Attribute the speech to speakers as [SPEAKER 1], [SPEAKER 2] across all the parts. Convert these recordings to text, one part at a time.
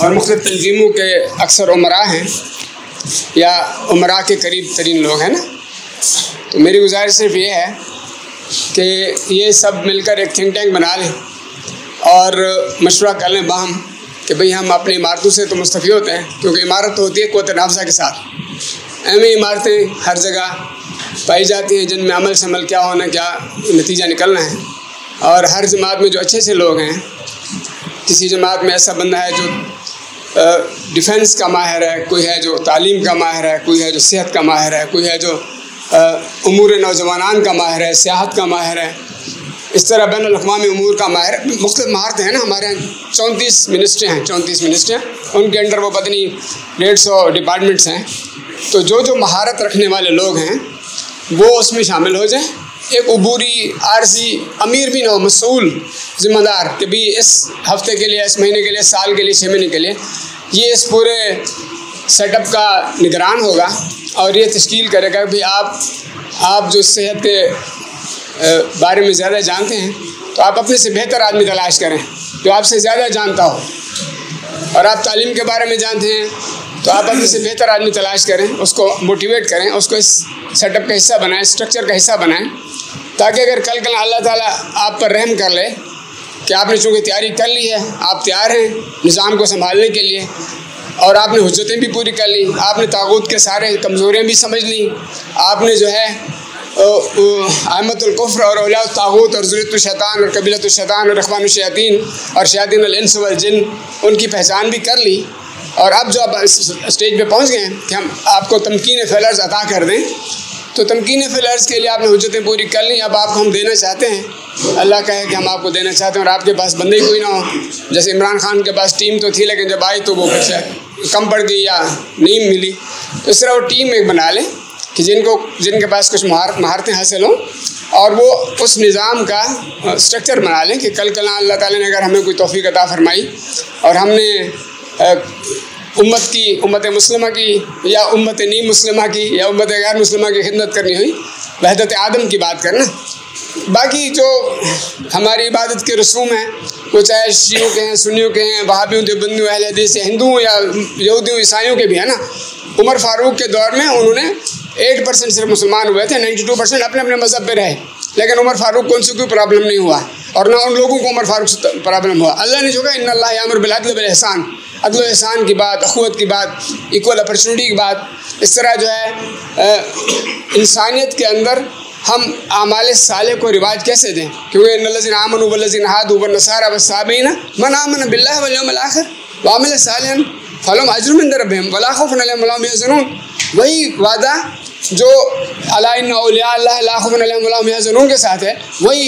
[SPEAKER 1] और मुख्तलिफ़ तंजीमों के अक्सर उमरा हैं या उमरा के करीब तरीन लोग हैं ना। तो मेरी गुजारिश सिर्फ ये है कि ये सब मिलकर एक थिंक टैंक बना लें और मशवरा कर लें बाहम कि भाई हम अपनी इमारतों से तो मुस्तफ़ी होते हैं, क्योंकि इमारत तो होती है क़ुव्वत नाफ़िज़ा के साथ। अहम इमारतें हर जगह पाई जाती हैं जिनमें अमल से अमल क्या होना, क्या नतीजा निकलना है। और हर जमात में जो अच्छे से लोग हैं, किसी जमात में ऐसा बंदा है जो डिफेंस का माहिर है, कोई है जो तालीम का माहिर है, कोई है जो सेहत का माहिर है, कोई है जो उमूर नौजवानान का माहिर है, सियाहत का माहिर है, इस तरह बैन अल-अक़वामी उमूर का माहिर है। मुख्तलिफ़ महारतें हैं ना। हमारे यहाँ 34 मिनिस्ट्री हैं, 34 मिनिस्ट्री हैं, उनके अंडर वो पता नहीं 150 डिपार्टमेंट्स हैं। तो जो महारत रखने वाले लोग हैं वो उसमें शामिल हो जाएं। एक उबूरी आरजी अमीर भी ना हो, मसूल ज़िम्मेदार कि भी इस हफ्ते के लिए, इस महीने के लिए, साल के लिए, 6 महीने के लिए ये इस पूरे सेटअप का निगरान होगा और ये तश्कील करेगा कि आप जो सेहत के बारे में ज़्यादा जानते हैं तो आप अपने से बेहतर आदमी तलाश करें जो आपसे ज़्यादा जानता हो, और आप तालीम के बारे में जानते हैं तो आप अपने से बेहतर आदमी तलाश करें, उसको मोटिवेट करें, उसको इस सेटअप का हिस्सा बनाएं, स्ट्रक्चर का हिस्सा बनाएं, ताकि अगर कल अल्लाह ताला आप पर रहम कर ले कि आपने चूँकि तैयारी कर ली है, आप तैयार हैं निज़ाम को संभालने के लिए और आपने हुज्जतें भी पूरी कर ली, आपने तागूत के सारे कमज़ोरियाँ भी समझ ली, आपने जो है अहमतुल कुफ्र और औलिया तागूत और ज़ुर्रियतुश शैतान और कबीलतुश शैतान और इख़वानुश शयातीन और शयातीन अल इंस वल जिन, उनकी पहचान भी कर ली। और अब जो आप स्टेज पे पहुंच गए हैं कि हम आपको तमकीन फ़िल अर्ज़ अता कर दें, तो तमकीन फ़िल अर्ज़ के लिए आपने हुज्जतें पूरी कर ली। अब आपको हम देना चाहते हैं, अल्लाह का है कि हम आपको देना चाहते हैं और आपके पास बंदे ही कोई ना हो। जैसे इमरान खान के पास टीम तो थी, लेकिन जब आई तो वो कुछ कम पड़ गई या नहीं मिली। तो इस तरह वो टीम एक बना लें कि जिनके पास कुछ महारतें हासिल हों और वो उस निज़ाम का स्ट्रक्चर बना लें कि कल अल्लाह ताला ने अगर हमें कोई तौफ़ीक़ अता फ़रमाई और हमने उम्मत मुस्लिमा की या उम्मत नी मुस्लिमा की या उम्मत गैर मुस्लिमा की खिदमत करनी हुई, वहदत आदम की बात करना। बाकी जो हमारी इबादत के रसूम हैं वो चाहे शियों के हैं, सुन्नियों के हैं, वहाबियों, देवबंदियों, अहले हदीस, हिंदुओं या यहूदियों, ईसाइयों के भी है ना। उमर फ़ारूक के दौर में उन्होंने 8% सिर्फ मुसलमान हुए थे, 92% अपने अपने मज़हब पे रहे, लेकिन उमर फ़ारूक को उनसे कोई प्रॉब्लम नहीं हुआ और ना उन लोगों को उमर फ़ारूक से प्रॉब्लम हुआ। अल्लाह ने जो कहा इन्नल्लाह यामुरु बिल अदल वल इहसान, अदल एहसान की बात, अख़ुवत की बात, इक्वल अपॉर्चुनिटी की बात, इस तरह जो है इंसानियत के अंदर हम आमाल साले को रिवाज कैसे दें, क्योंकि इन्नल्लज़ीना आमनू वल्लज़ीना हादू वन्नसारा वस्साबीना मन आमन बिल्लाहि वल यौमिल आखिर व अमिल सालिहन फलहुम अज्रुन इंद रब्बिहिम वला खौफुन अलैहिम वला हुम यहज़नून। वही वादा जो अला इन्ना औलिया अल्लाह ला खौफुन अलैहिम वला हुम यहज़नून के साथ है, वही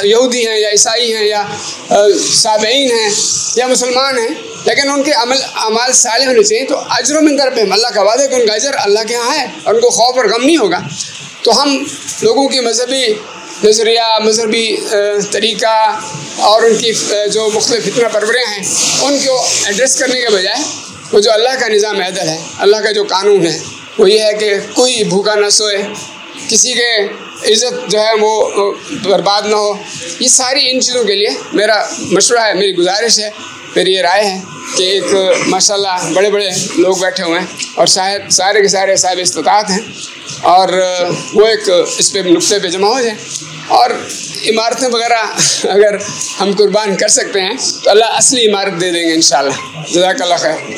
[SPEAKER 1] यहूदी हैं या ईसाई हैं या साबईन हैं या मुसलमान हैं, लेकिन उनके अमाल साले होने चाहिए। तो अज्र मिन रब्बिहिम, अल्लाह का वादा है कि उनका अजर अल्लाह के यहाँ है और उनको खौफ और गम नहीं होगा। तो हम लोगों की मजहबी नज़रिया, मजहबी तरीक़ा और उनकी जो मुख्तलिफ़ फितना परवरें हैं उनको एड्रेस करने के बजाय वो जो अल्लाह का निज़ाम अदल है, अल्लाह का जो कानून है, वो ये है कि कोई भूखा ना सोए, किसी के इज़्ज़त जो है वो बर्बाद ना हो। ये सारी इन चीज़ों के लिए मेरा मशवरा है, मेरी गुजारिश है, मेरी ये राय है कि एक माशाल्लाह बड़े बड़े लोग बैठे हुए हैं और सारे के सारे साहिब इस्तिताअत हैं और वो एक इस पे नुक्ते पे जमा हो जाए और इमारतें वगैरह अगर हम कुर्बान कर सकते हैं तो अल्लाह असली इमारत दे देंगे इंशाअल्लाह। जज़ाकल्लाह खैर।